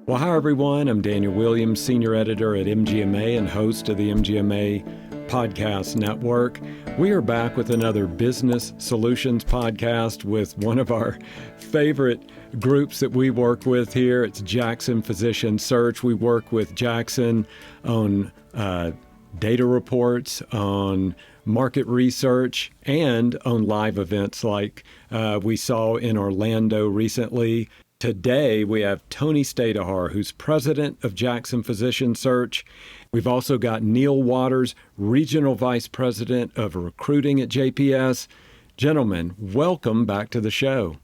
Well, hi everyone. I'm Daniel Williams, Senior Editor at MGMA and host of the MGMA Podcast Network. We are back with another business solutions podcast with one of our favorite groups that we work with here. It's Jackson Physician Search. We work with Jackson on data reports, on market research, and on live events like we saw in Orlando recently. Today, we have Tony Stajduhar, who's president of Jackson Physician Search. We've also got Neal Waters, regional vice president of recruiting at JPS. Gentlemen, welcome back to the show.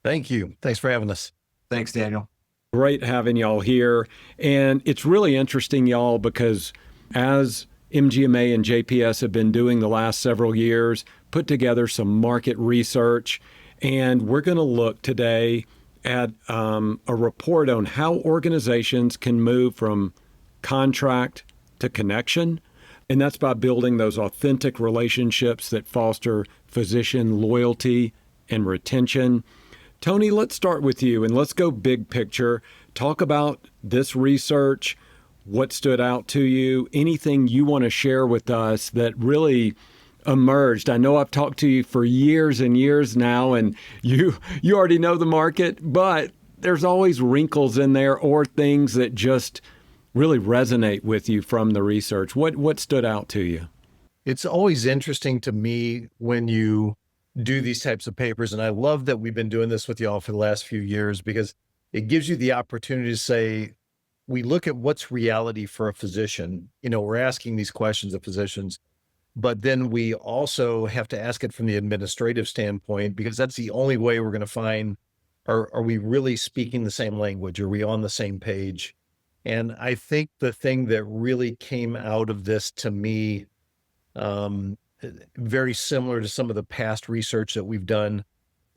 Thank you. Thanks for having us. Thanks, Daniel. Great having y'all here. And it's really interesting, y'all, because as MGMA and JPS have been doing the last several years, put together some market research, and we're going to look today at a report on how organizations can move from contract to connection. And that's by building those authentic relationships that foster physician loyalty and retention. Tony, let's start with you and let's go big picture. Talk about this research, what stood out to you, anything you want to share with us that really emerged. I know I've talked to you for years and years now, and you already know the market, but there's always wrinkles in there or things that just really resonate with you from the research. What stood out to you? It's always interesting to me when you do these types of papers, and I love that we've been doing this with y'all for the last few years because it gives you the opportunity to say, we look at what's reality for a physician. You know, we're asking these questions of physicians, but then we also have to ask it from the administrative standpoint, because that's the only way we're going to find, are we really speaking the same language? Are we on the same page? And I think the thing that really came out of this to me, very similar to some of the past research that we've done,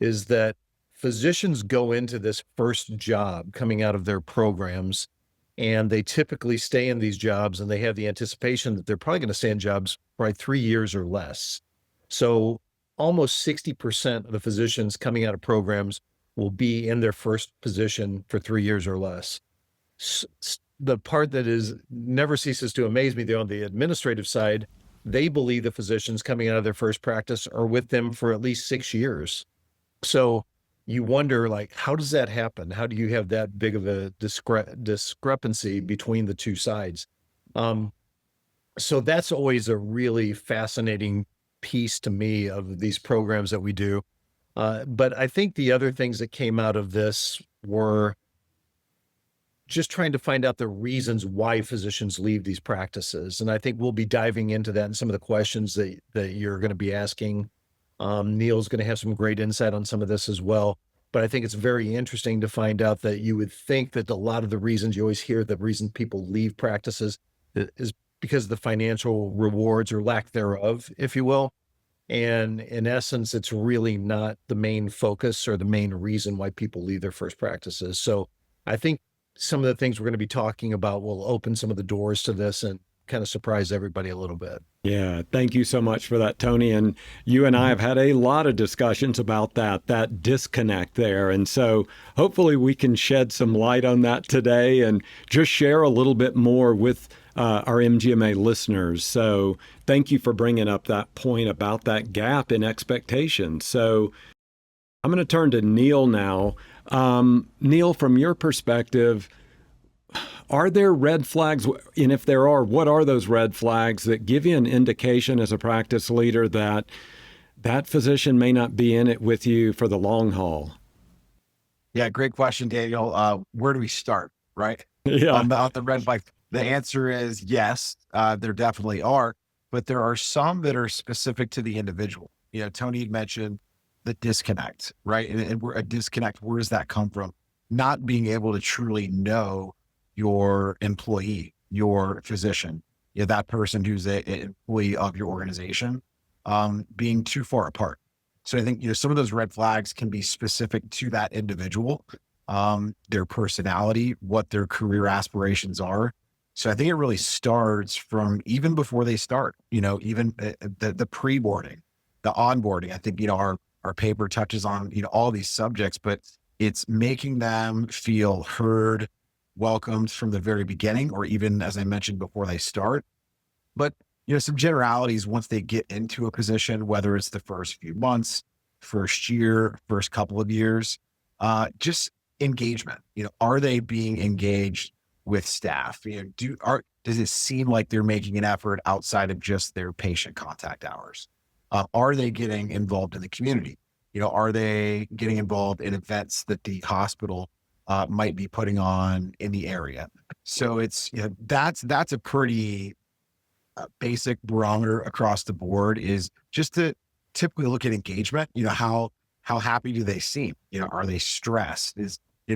is that physicians go into this first job coming out of their programs, and they typically stay in these jobs, and they have the anticipation that they're probably going to stay in jobs for 3 years or less. So almost 60% of the physicians coming out of programs will be in their first position for 3 years or less. The part that never ceases to amaze me, though, on the administrative side, they believe the physicians coming out of their first practice are with them for at least 6 years. So you wonder, like, how does that happen? How do you have that big of a discrepancy between the two sides? So that's always a really fascinating piece to me of these programs that we do. But I think the other things that came out of this were just trying to find out the reasons why physicians leave these practices. And I think we'll be diving into that in some of the questions that you're going to be asking. Neal's going to have some great insight on some of this as well. But I think it's very interesting to find out that you would think that a lot of the reasons you always hear, the reason people leave practices is because of the financial rewards or lack thereof, if you will. And in essence, it's really not the main focus or the main reason why people leave their first practices. So I think some of the things we're going to be talking about will open some of the doors to this and kind of surprise everybody a little bit. Yeah, thank you so much for that, Tony. And you and I have had a lot of discussions about that disconnect there. And so hopefully we can shed some light on that today and just share a little bit more with our MGMA listeners. So thank you for bringing up that point about that gap in expectations. So I'm going to turn to Neal now. Neal, from your perspective, are there red flags? And if there are, what are those red flags that give you an indication as a practice leader that that physician may not be in it with you for the long haul? Yeah, great question, Daniel. Where do we start, right? Yeah. On the red flag, the answer is yes, there definitely are, but there are some that are specific to the individual. You know, Tony had mentioned the disconnect, right? And a disconnect, where does that come from? Not being able to truly know your employee, your physician, you know, that person who's an employee of your organization, being too far apart. So I think, you know, some of those red flags can be specific to that individual, their personality, what their career aspirations are. So I think it really starts from even before they start, you know, even the pre-boarding, the onboarding. I think, you know, our paper touches on, you know, all these subjects, but it's making them feel heard, welcomed from the very beginning, or even, as I mentioned, before they start. But, some generalities once they get into a position, whether it's the first few months, first year, first couple of years, just engagement. Are they being engaged with staff? Does it seem like they're making an effort outside of just their patient contact hours? Are they getting involved in the community? Are they getting involved in events that the hospital might be putting on in the area? So it's, that's a pretty basic barometer across the board, is just to typically look at engagement. How happy do they seem? Are they stressed?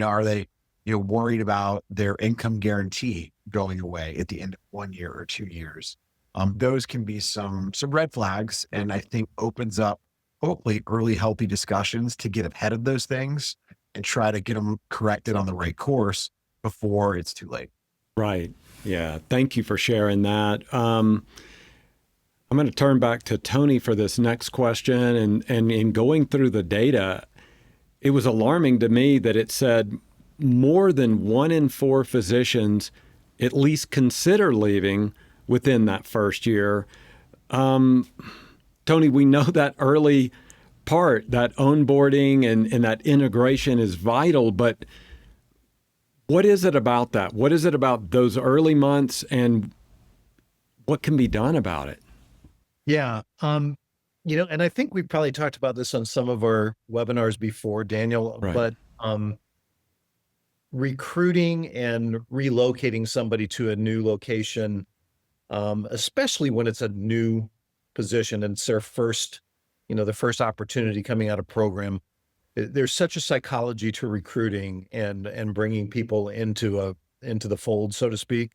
Are they, worried about their income guarantee going away at the end of 1 year or 2 years? Those can be some red flags, and I think opens up hopefully early healthy discussions to get ahead of those things and try to get them corrected on the right course before it's too late. Right. Yeah. Thank you for sharing that. I'm going to turn back to Tony for this next question. And in going through the data, it was alarming to me that it said more than 1 in 4 physicians at least consider leaving within that first year. Tony, we know that early part, that onboarding and that integration is vital, but what is it about that? What is it about those early months, and what can be done about it? Yeah. And I think we probably talked about this on some of our webinars before, Daniel, Right. but recruiting and relocating somebody to a new location, especially when it's a new position and it's their first, the first opportunity coming out of program, there's such a psychology to recruiting and bringing people into the fold, so to speak.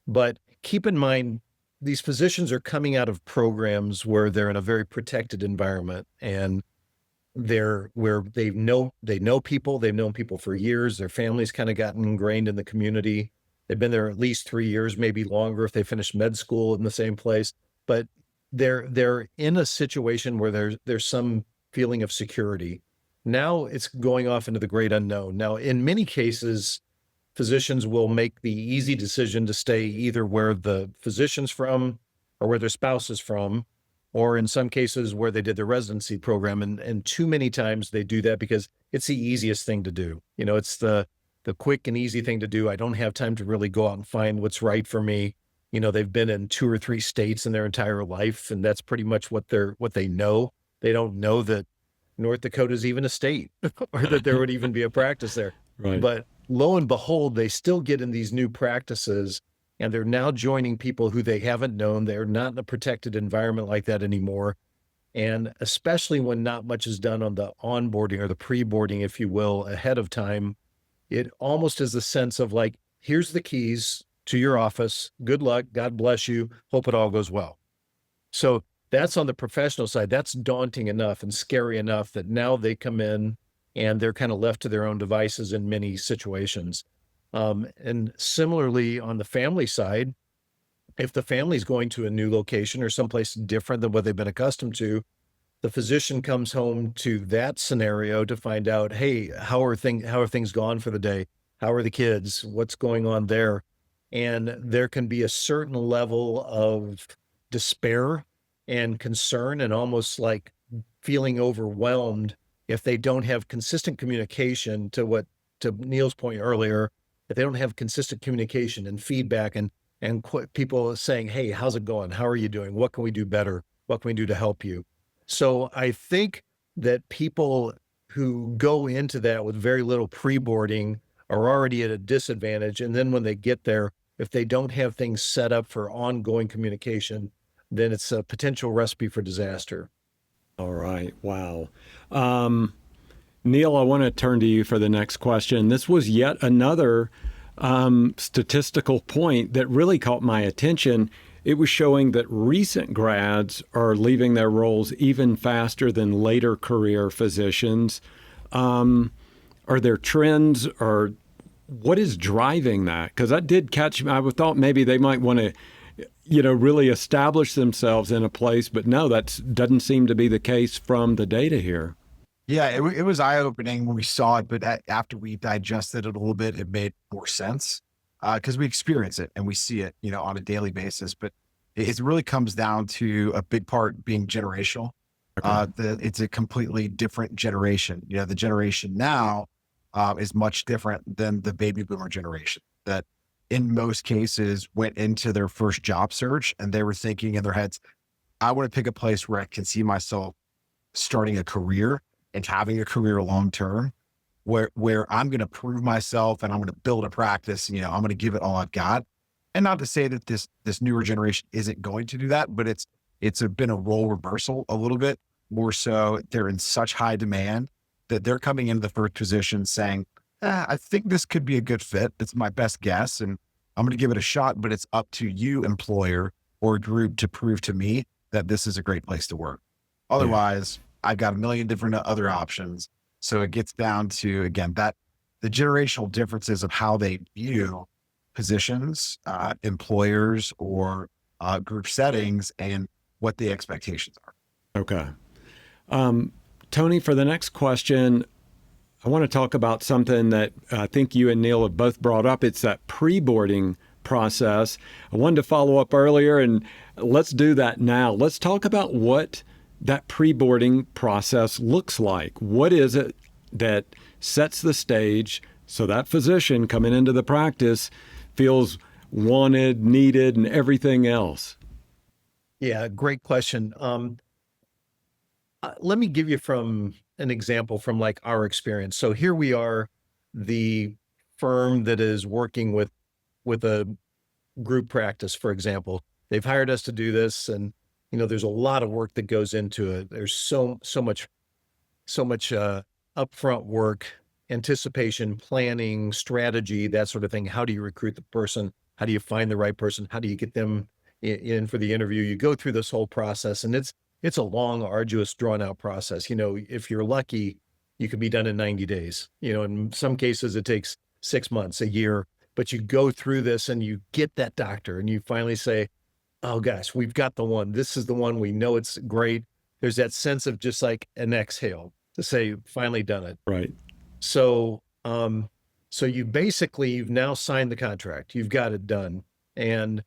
But keep in mind, these physicians are coming out of programs where they're in a very protected environment, and where they know people, they've known people for years. Their family's kind of gotten ingrained in the community. They've been there at least 3 years, maybe longer if they finished med school in the same place. But they're in a situation where there's some feeling of security. Now it's going off into the great unknown. Now, in many cases, physicians will make the easy decision to stay either where the physician's from or where their spouse is from, or in some cases where they did their residency program. And too many times they do that because it's the easiest thing to do. It's the quick and easy thing to do. I don't have time to really go out and find what's right for me. They've been in 2 or 3 states in their entire life, and that's pretty much what they know. They don't know that North Dakota is even a state or that there would even be a practice there. Right. But lo and behold, they still get in these new practices, and they're now joining people who they haven't known. They're not in a protected environment like that anymore. And especially when not much is done on the onboarding or the pre-boarding, if you will, ahead of time, it almost is a sense of like, here's the keys to your office. Good luck. God bless you. Hope it all goes well. So that's on the professional side. That's daunting enough and scary enough that now they come in and they're kind of left to their own devices in many situations. And similarly, on the family side, if the family's going to a new location or someplace different than what they've been accustomed to, the physician comes home to that scenario to find out, hey, how are things gone for the day? How are the kids? What's going on there? And there can be a certain level of despair and concern and almost like feeling overwhelmed if they don't have consistent communication, to Neal's point earlier, if they don't have consistent communication and feedback and people saying, hey, how's it going? How are you doing? What can we do better? What can we do to help you? So I think that people who go into that with very little pre-boarding are already at a disadvantage. And then when they get there, if they don't have things set up for ongoing communication, then it's a potential recipe for disaster. All right. Wow. Neal, I want to turn to you for the next question. This was yet another statistical point that really caught my attention. It was showing that recent grads are leaving their roles even faster than later career physicians. Are there trends, or what is driving that? Because that did catch me. I thought maybe they might want to, really establish themselves in a place, but no, that doesn't seem to be the case from the data here. Yeah, it was eye-opening when we saw it, but after we digested it a little bit, it made more sense. because we experience it and we see it, on a daily basis. But it really comes down to a big part being generational. Okay. It's a completely different generation. The generation now is much different than the baby boomer generation that in most cases went into their first job search and they were thinking in their heads, I want to pick a place where I can see myself starting a career and having a career long-term where I'm going to prove myself and I'm going to build a practice, I'm going to give it all I've got. And not to say that this newer generation isn't going to do that, but it's been a role reversal a little bit more so. They're in such high demand that they're coming into the first position saying, I think this could be a good fit. It's my best guess and I'm going to give it a shot, but it's up to you, employer or group, to prove to me that this is a great place to work. Otherwise, I've got a million different other options. So it gets down to, again, that the generational differences of how they view positions, employers or group settings and what the expectations are. Okay. Tony, for the next question, I want to talk about something that I think you and Neal have both brought up. It's that pre-boarding process. I wanted to follow up earlier, and let's do that now. Let's talk about what that pre-boarding process looks like. What is it that sets the stage so that physician coming into the practice feels wanted, needed, and everything else? Yeah, great question. Let me give you an example from like our experience. So here we are, the firm that is working with a group practice, for example. They've hired us to do this, and there's a lot of work that goes into it. There's so much upfront work, anticipation, planning, strategy, that sort of thing. How do you recruit the person? How do you find the right person? How do you get them in for the interview? You go through this whole process, and it's a long, arduous, drawn out process. If you're lucky, you can be done in 90 days. In some cases it takes 6 months, a year, but you go through this and you get that doctor and you finally say, oh gosh, we've got the one. This is the one. We know it's great. There's that sense of just like an exhale to say, finally done it. Right. So, you've now signed the contract. You've got it done. And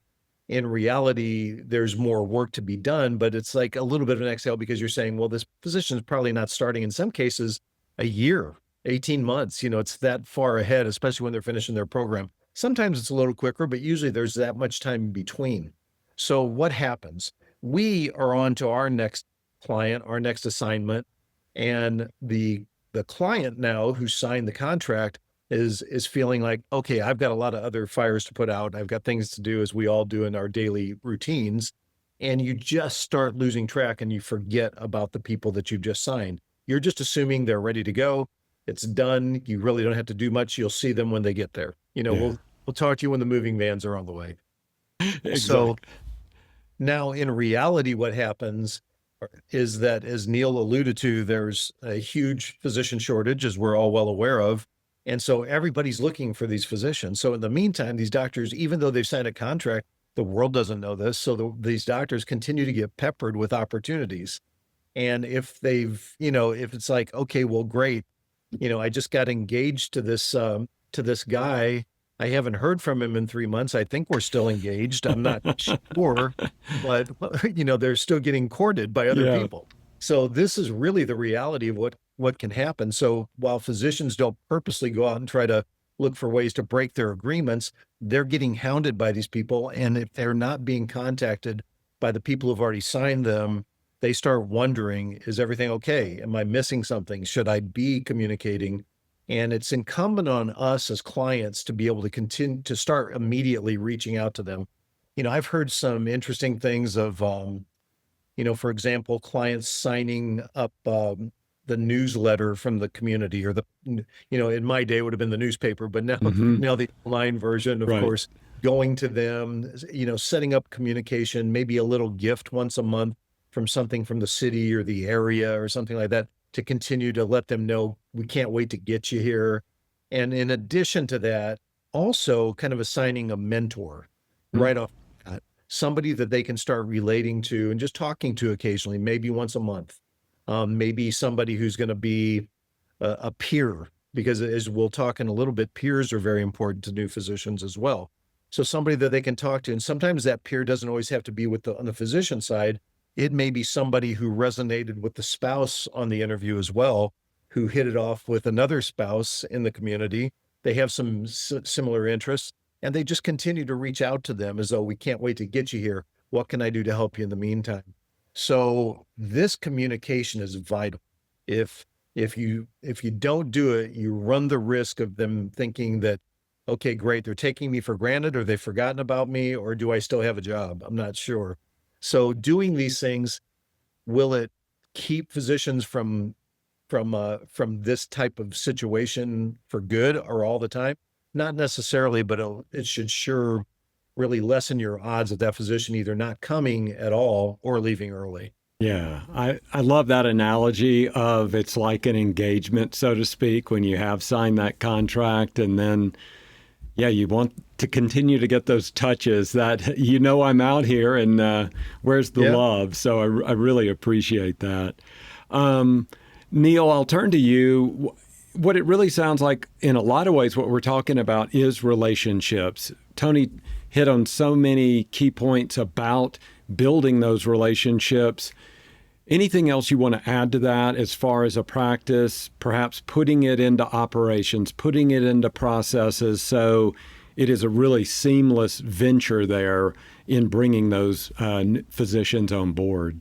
in reality, there's more work to be done, but it's like a little bit of an exhale because you're saying, well, this position is probably not starting in some cases a year, 18 months. It's that far ahead, especially when they're finishing their program. Sometimes it's a little quicker, but usually there's that much time in between. So what happens? We are on to our next client, our next assignment, and the client now who signed the contract is feeling like, okay, I've got a lot of other fires to put out. I've got things to do, as we all do in our daily routines. And you just start losing track and you forget about the people that you've just signed. You're just assuming they're ready to go. It's done. You really don't have to do much. You'll see them when they get there. We'll talk to you when the moving vans are on the way. Exactly. So now in reality, what happens is that, as Neal alluded to, there's a huge physician shortage, as we're all well aware of. And so everybody's looking for these physicians. So in the meantime, these doctors, even though they've signed a contract, the world doesn't know this. So these doctors continue to get peppered with opportunities. And if if it's like, okay, well, great. I just got engaged to this guy. I haven't heard from him in 3 months. I think we're still engaged. I'm not sure, but they're still getting courted by other people. So this is really the reality of what can happen. So while physicians don't purposely go out and try to look for ways to break their agreements, they're getting hounded by these people. And if they're not being contacted by the people who've already signed them, they start wondering, is everything okay? Am I missing something? Should I be communicating? And it's incumbent on us as clients to be able to continue to start immediately reaching out to them. I've heard some interesting things of, for example, clients signing up the newsletter from the community, or in my day it would have been the newspaper, but now the online version, of course, going to them, setting up communication, maybe a little gift once a month from something from the city or the area or something like that, to continue to let them know we can't wait to get you here. And in addition to that, also kind of assigning a mentor right off the bat, somebody that they can start relating to and just talking to occasionally, maybe once a month. Maybe somebody who's going to be a peer because as we'll talk in a little bit, peers are very important to new physicians as well. So somebody that they can talk to, and sometimes that peer doesn't always have to be on the physician side. It may be somebody who resonated with the spouse on the interview as well, who hit it off with another spouse in the community. They have some similar interests, and they just continue to reach out to them as though, we can't wait to get you here. What can I do to help you in the meantime? So this communication is vital. If you don't do it, you run the risk of them thinking that, okay, great, they're taking me for granted, or they've forgotten about me, or do I still have a job? I'm not sure. So doing these things, will it keep physicians from this type of situation for good or all the time? Not necessarily, but it should sure really lessen your odds of that physician either not coming at all or leaving early. Yeah, I love that analogy of it's like an engagement, so to speak, when you have signed that contract, and then, yeah, you want to continue to get those touches that, I'm out here and where's the love? So I really appreciate that. Neal, I'll turn to you. What it really sounds like in a lot of ways, what we're talking about is relationships. Tony hit on so many key points about building those relationships. Anything else you want to add to that as far as a practice, perhaps putting it into operations, putting it into processes so it is a really seamless venture there in bringing those physicians on board?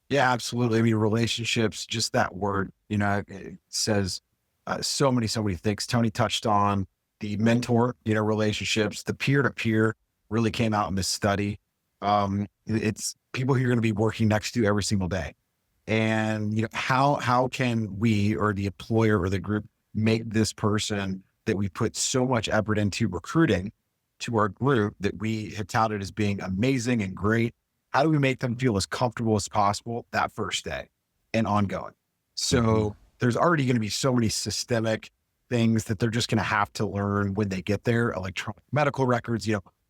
Yeah, absolutely. I mean, relationships, just that word, it says so many things. Tony touched on the mentor, relationships, the peer-to-peer really came out in this study. It's people who you're going to be working next to every single day. And, how can we, or the employer or the group, make this person that we put so much effort into recruiting to our group that we have touted as being amazing and great? How do we make them feel as comfortable as possible that first day and ongoing? So there's already going to be so many systemic things that they're just going to have to learn when they get there, electronic medical records,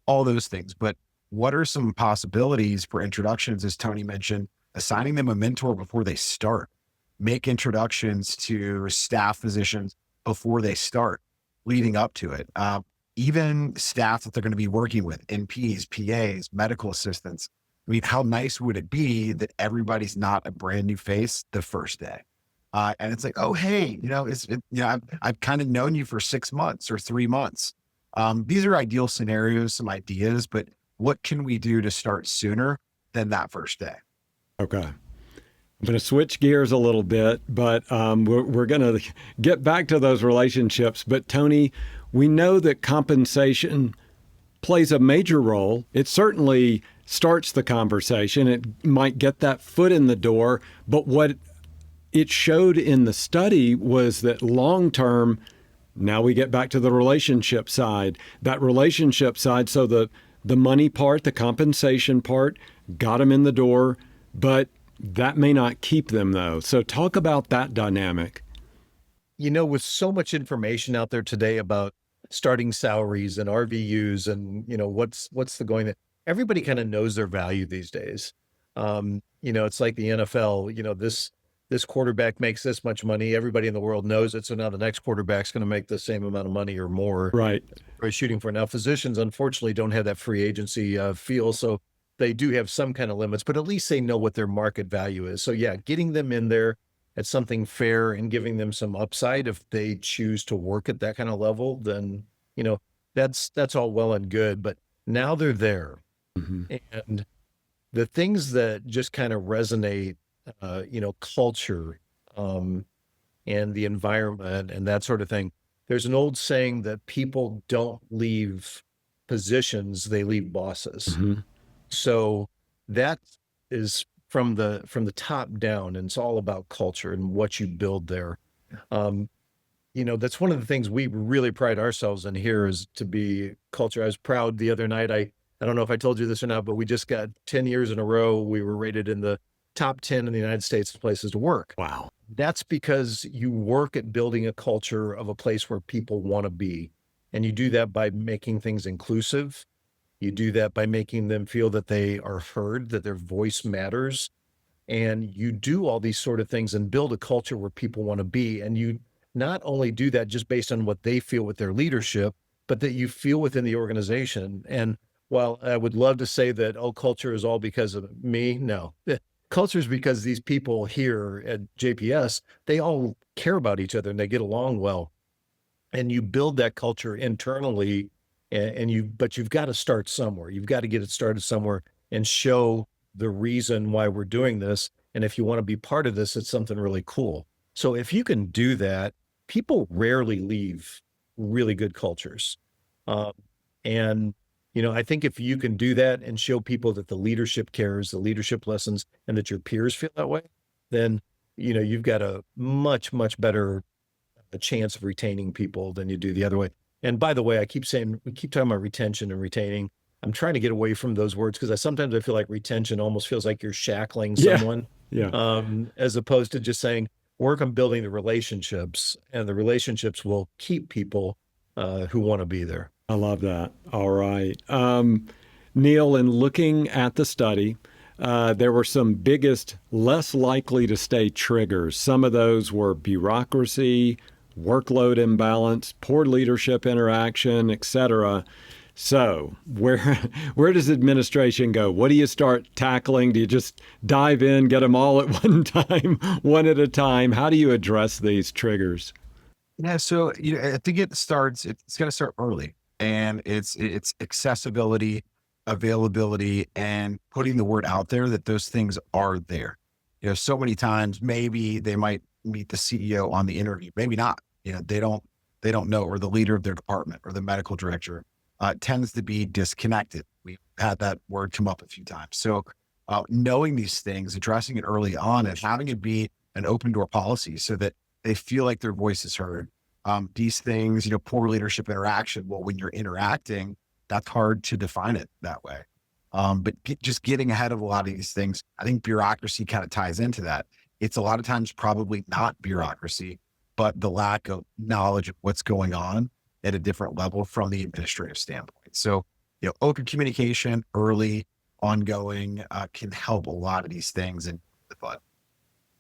all those things. But what are some possibilities for introductions, as Tony mentioned, assigning them a mentor before they start, make introductions to staff physicians before they start, leading up to it. Even staff that they're going to be working with, NPs, PAs, medical assistants. I mean, how nice would it be that everybody's not a brand new face the first day? And it's like, oh, hey, I've kind of known you for 6 months or 3 months. These are ideal scenarios, some ideas, but what can we do to start sooner than that first day? Okay. I'm going to switch gears a little bit, but we're going to get back to those relationships. But Tony, we know that compensation plays a major role. It certainly starts the conversation. It might get that foot in the door. But what it showed in the study was that long-term, now we get back to the relationship side, so the money part, the compensation part, got them in the door, but that may not keep them though. So talk about that dynamic. With so much information out there today about starting salaries and RVUs and, what's the going, everybody kind of knows their value these days. It's like the NFL, this quarterback makes this much money. Everybody in the world knows it. So now the next quarterback's going to make the same amount of money or more. Right. Or shooting for. Now, physicians, unfortunately, don't have that free agency feel. So they do have some kind of limits, but at least they know what their market value is. So yeah, getting them in there at something fair and giving them some upside if they choose to work at that kind of level, then, that's all well and good. But now they're there. Mm-hmm. And the things that just kind of resonate, culture, and the environment and that sort of thing. There's an old saying that people don't leave positions, they leave bosses. Mm-hmm. So that is from the top down, and it's all about culture and what you build there. That's one of the things we really pride ourselves in here is to be culture. I was proud the other night. I don't know if I told you this or not, but we just got 10 years in a row. We were rated in the top 10 in the United States places to work. Wow. That's because you work at building a culture of a place where people want to be. And you do that by making things inclusive. You do that by making them feel that they are heard, that their voice matters. And you do all these sort of things and build a culture where people want to be. And you not only do that just based on what they feel with their leadership, but that you feel within the organization. And while I would love to say that, oh, culture is all because of me, no. Culture is because these people here at JPS, they all care about each other and they get along well. And you build that culture internally, but you've got to start somewhere. You've got to get it started somewhere and show the reason why we're doing this. And if you want to be part of this, it's something really cool. So if you can do that, people rarely leave really good cultures. And, I think if you can do that and show people that the leadership cares, the leadership lessons, and that your peers feel that way, then, you've got a much, much better chance of retaining people than you do the other way. And by the way, we keep talking about retention and retaining. I'm trying to get away from those words because sometimes I feel like retention almost feels like you're shackling someone, as opposed to just saying, work on building the relationships, and the relationships will keep people who want to be there. I love that. All right. Neal, in looking at the study, there were some biggest, less likely to stay triggers. Some of those were bureaucracy, workload imbalance, poor leadership interaction, etc. So where does administration go? What do you start tackling? Do you just dive in, get them all at one time, one at a time? How do you address these triggers? Yeah, so I think it's got to start early, and it's accessibility, availability, and putting the word out there that those things are there. So many times maybe they might meet the CEO on the interview, maybe not. They don't know, or the leader of their department or the medical director tends to be disconnected. We've had that word come up a few times. So knowing these things, addressing it early on, and having it be an open door policy so that they feel like their voice is heard. These things, poor leadership interaction. Well, when you're interacting, that's hard to define it that way. But just getting ahead of a lot of these things, I think bureaucracy kind of ties into that. It's a lot of times probably not bureaucracy, but the lack of knowledge of what's going on at a different level from the administrative standpoint. So, open communication, early, ongoing, can help a lot of these things. And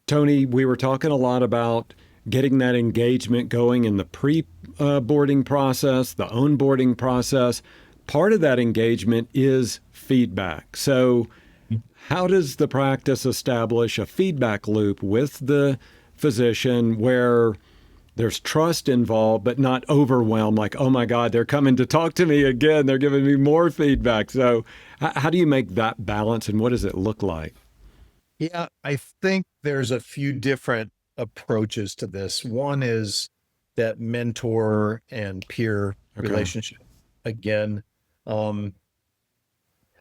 Tony, we were talking a lot about getting that engagement going in the pre-boarding process, the onboarding process. Part of that engagement is feedback. So how does the practice establish a feedback loop with the physician where there's trust involved, but not overwhelmed, like, oh my God, they're coming to talk to me again. They're giving me more feedback. So how do you make that balance, and what does it look like? Yeah, I think there's a few different approaches to this. One is that mentor and peer relationship. Again,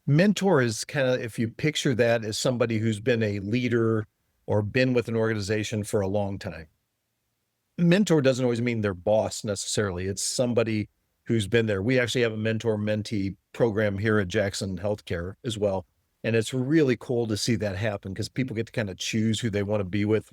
mentor is kind of, if you picture that as somebody who's been a leader or been with an organization for a long time. Mentor doesn't always mean their boss necessarily. It's somebody who's been there. We actually have a mentor-mentee program here at Jackson Healthcare as well. And it's really cool to see that happen because people get to kind of choose who they want to be with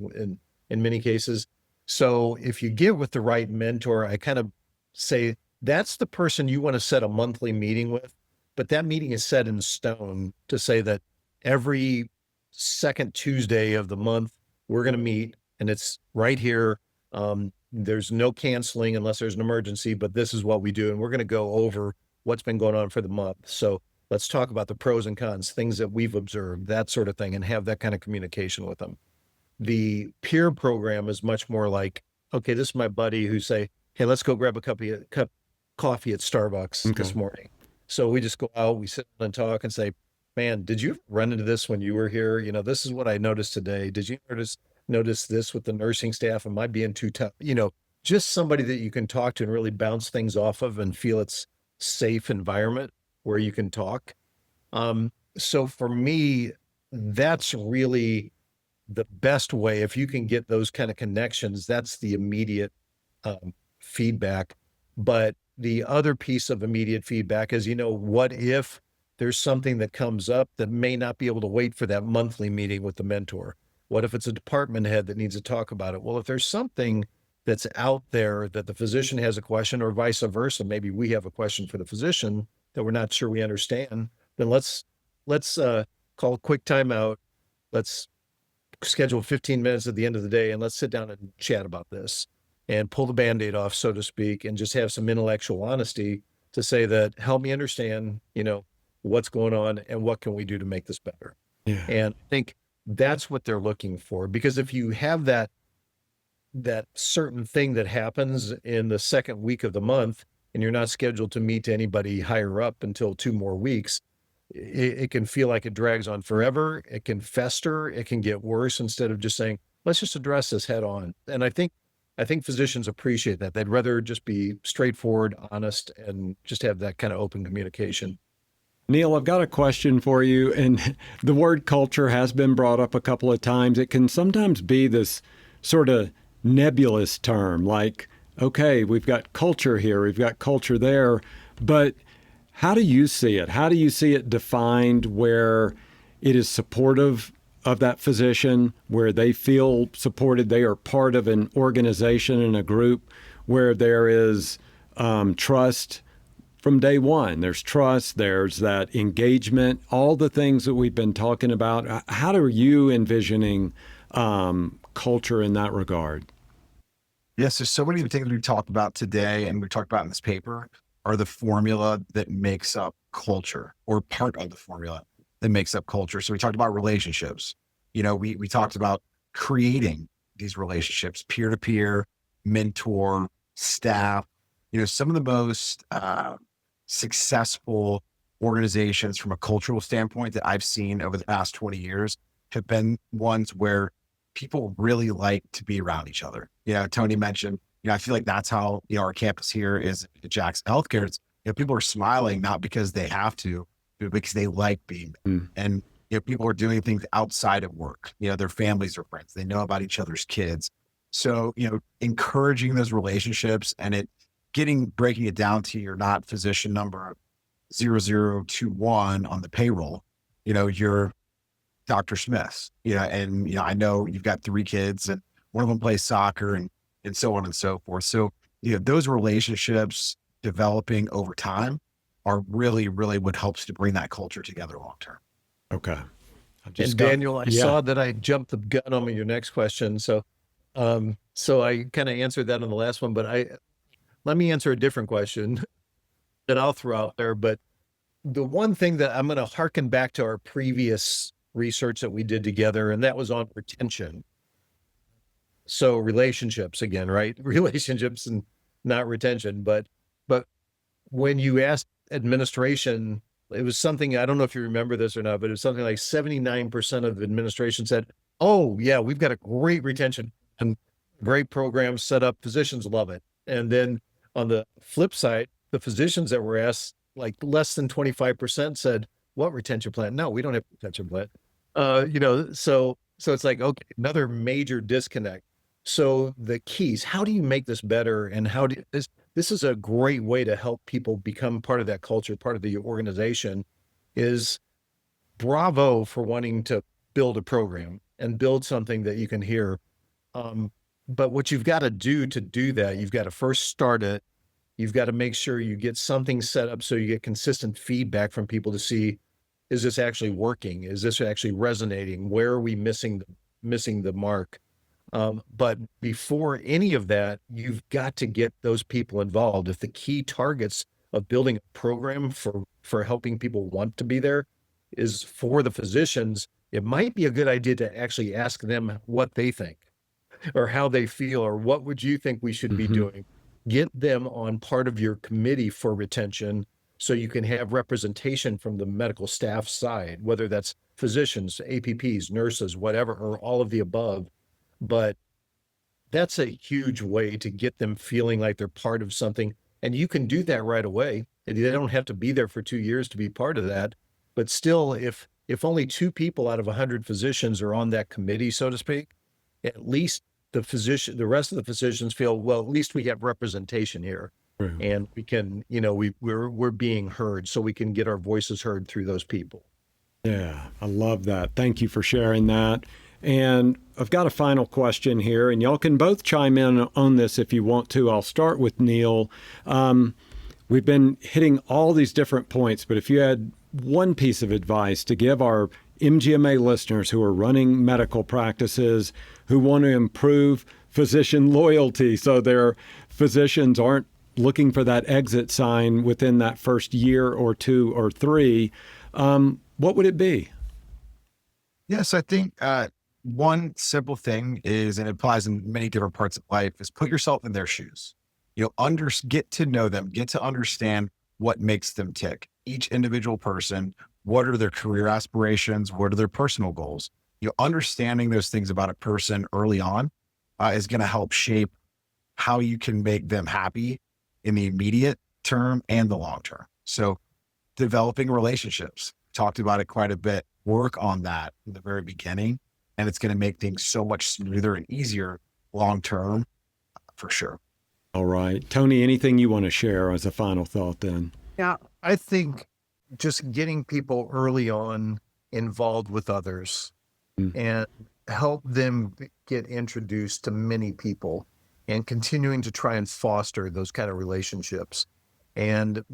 in many cases. So if you get with the right mentor, I kind of say that's the person you want to set a monthly meeting with, but that meeting is set in stone to say that every second Tuesday of the month, we're going to meet, and it's right here. There's no canceling unless there's an emergency, but this is what we do. And we're going to go over what's been going on for the month. So let's talk about the pros and cons, things that we've observed, that sort of thing, and have that kind of communication with them. The peer program is much more like, okay, this is my buddy who say, hey, let's go grab a cup coffee at Starbucks this morning. So we just go out, we sit and talk and say, man, did you run into this when you were here? This is what I noticed today. Did you notice this with the nursing staff? Am I being too tough? Just somebody that you can talk to and really bounce things off of and feel it's safe environment where you can talk. So for me, that's really the best way. If you can get those kind of connections, that's the immediate feedback. But the other piece of immediate feedback is, what if there's something that comes up that may not be able to wait for that monthly meeting with the mentor? What if it's a department head that needs to talk about it? Well, if there's something that's out there that the physician has a question, or vice versa, maybe we have a question for the physician that we're not sure we understand, then let's call a quick timeout. Let's schedule 15 minutes at the end of the day and let's sit down and chat about this. and pull the Band-Aid off, so to speak, and just have some intellectual honesty to say that, help me understand, what's going on and what can we do to make this better. Yeah. And I think that's what they're looking for, because if you have that certain thing that happens in the second week of the month and you're not scheduled to meet anybody higher up until 2 more weeks, it can feel like it drags on forever. It can fester. It can get worse, instead of just saying, let's just address this head on. And I think physicians appreciate that. They'd rather just be straightforward, honest, and just have that kind of open communication. Neal, I've got a question for you. And the word culture has been brought up a couple of times. It can sometimes be this sort of nebulous term, like, okay, we've got culture here, we've got culture there, but how do you see it? How do you see it defined, where it is supportive of that physician, where they feel supported, they are part of an organization and a group, where there is trust from day one? There's trust, there's that engagement, all the things that we've been talking about. How are you envisioning culture in that regard? Yes, there's so many things we've talked about today and we talked about in this paper are the formula that makes up culture, or part of the formula that makes up culture. So we talked about relationships. We talked about creating these relationships, peer-to-peer, mentor, staff. Some of the most successful organizations from a cultural standpoint that I've seen over the past 20 years have been ones where people really like to be around each other. Tony mentioned, I feel like that's how, our campus here is at Jackson Healthcare. It's, people are smiling, not because they have to, but because they like being there. And, people are doing things outside of work. Their families are friends. They know about each other's kids. So, encouraging those relationships and breaking it down to you're not physician number 0021 on the payroll, you're Dr. Smith, and, I know you've got 3 kids and one of them plays soccer and so on and so forth. So, those relationships developing over time are really, really what helps to bring that culture together long-term. Okay. And Daniel, I saw that I jumped the gun on your next question. So I kind of answered that on the last one, but let me answer a different question that I'll throw out there. But the one thing that I'm going to harken back to our previous research that we did together, and that was on retention. So relationships again, right? Relationships and not retention. But when you asked administration, it was something, I don't know if you remember this or not, but it was something like 79% of the administration said, oh yeah, we've got a great retention and great programs set up. Physicians love it. And then on the flip side, the physicians that were asked, like less than 25% said, what retention plan? No, we don't have a retention plan. So it's like, okay, another major disconnect. So the keys, how do you make this better? And this is a great way to help people become part of that culture, part of the organization, is bravo for wanting to build a program and build something that you can hear. But what you've got to do that, you've got to first start it. You've got to make sure you get something set up so you get consistent feedback from people to see, is this actually working? Is this actually resonating? Where are we missing the mark? But before any of that, you've got to get those people involved. If the key targets of building a program for helping people want to be there is for the physicians, it might be a good idea to actually ask them what they think or how they feel, or what would you think we should be doing? Get them on part of your committee for retention so you can have representation from the medical staff side, whether that's physicians, APPs, nurses, whatever, or all of the above. But that's a huge way to get them feeling like they're part of something. And you can do that right away. They don't have to be there for 2 years to be part of that. But still, if only 2 people out of 100 physicians are on that committee, so to speak, at least the rest of the physicians feel, well, at least we have representation here. Right. And we can, we're being heard, so we can get our voices heard through those people. Yeah, I love that. Thank you for sharing that. And I've got a final question here, and y'all can both chime in on this if you want to. I'll start with Neal. We've been hitting all these different points, but if you had one piece of advice to give our MGMA listeners who are running medical practices, who want to improve physician loyalty. So their physicians aren't looking for that exit sign within that first year or 2 or 3. What would it be? Yes, I think one simple thing is, and it applies in many different parts of life, is put yourself in their shoes. Get to know them, get to understand what makes them tick. Each individual person, what are their career aspirations? What are their personal goals? Understanding those things about a person early on is going to help shape how you can make them happy in the immediate term and the long term. So developing relationships, talked about it quite a bit, work on that in the very beginning, and it's going to make things so much smoother and easier long term for sure. All right. Tony, anything you want to share as a final thought then? Yeah, I think just getting people early on involved with others and help them get introduced to many people and continuing to try and foster those kind of relationships. And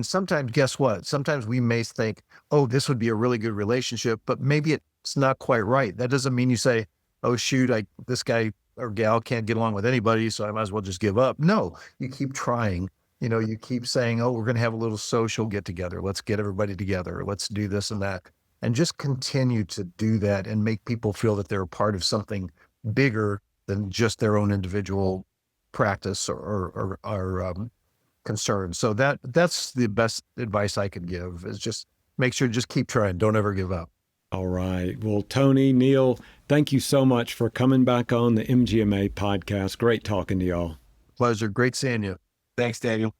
sometimes, guess what? Sometimes we may think, oh, this would be a really good relationship, but maybe it's not quite right. That doesn't mean you say, oh, shoot, this guy or gal can't get along with anybody, so I might as well just give up. No, you keep trying. You keep saying, oh, we're going to have a little social get together. Let's get everybody together. Let's do this and that. And just continue to do that and make people feel that they're a part of something bigger than just their own individual practice or concerns. So that's the best advice I could give, is just make sure, just keep trying. Don't ever give up. All right. Well, Tony, Neal, thank you so much for coming back on the MGMA podcast. Great talking to y'all. Pleasure. Great seeing you. Thanks, Daniel.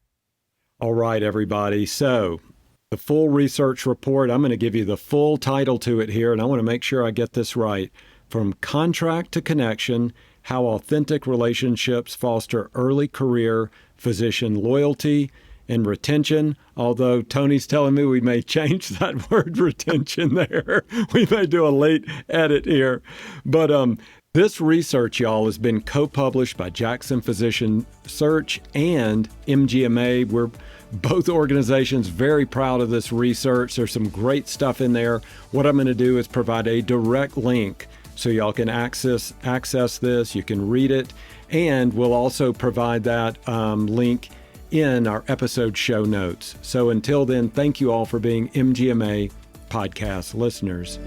All right, everybody. So the full research report, I'm going to give you the full title to it here, and I want to make sure I get this right. From Contract to Connection, How Authentic Relationships Foster Early Career Physician Loyalty and Retention. Although Tony's telling me we may change that word retention there. We may do a late edit here. But this research, y'all, has been co-published by Jackson Physician Search and MGMA. We're both organizations very proud of this research. There's some great stuff in there. What I'm going to do is provide a direct link so y'all can access this. You can read it. And we'll also provide that link in our episode show notes. So until then, thank you all for being MGMA podcast listeners.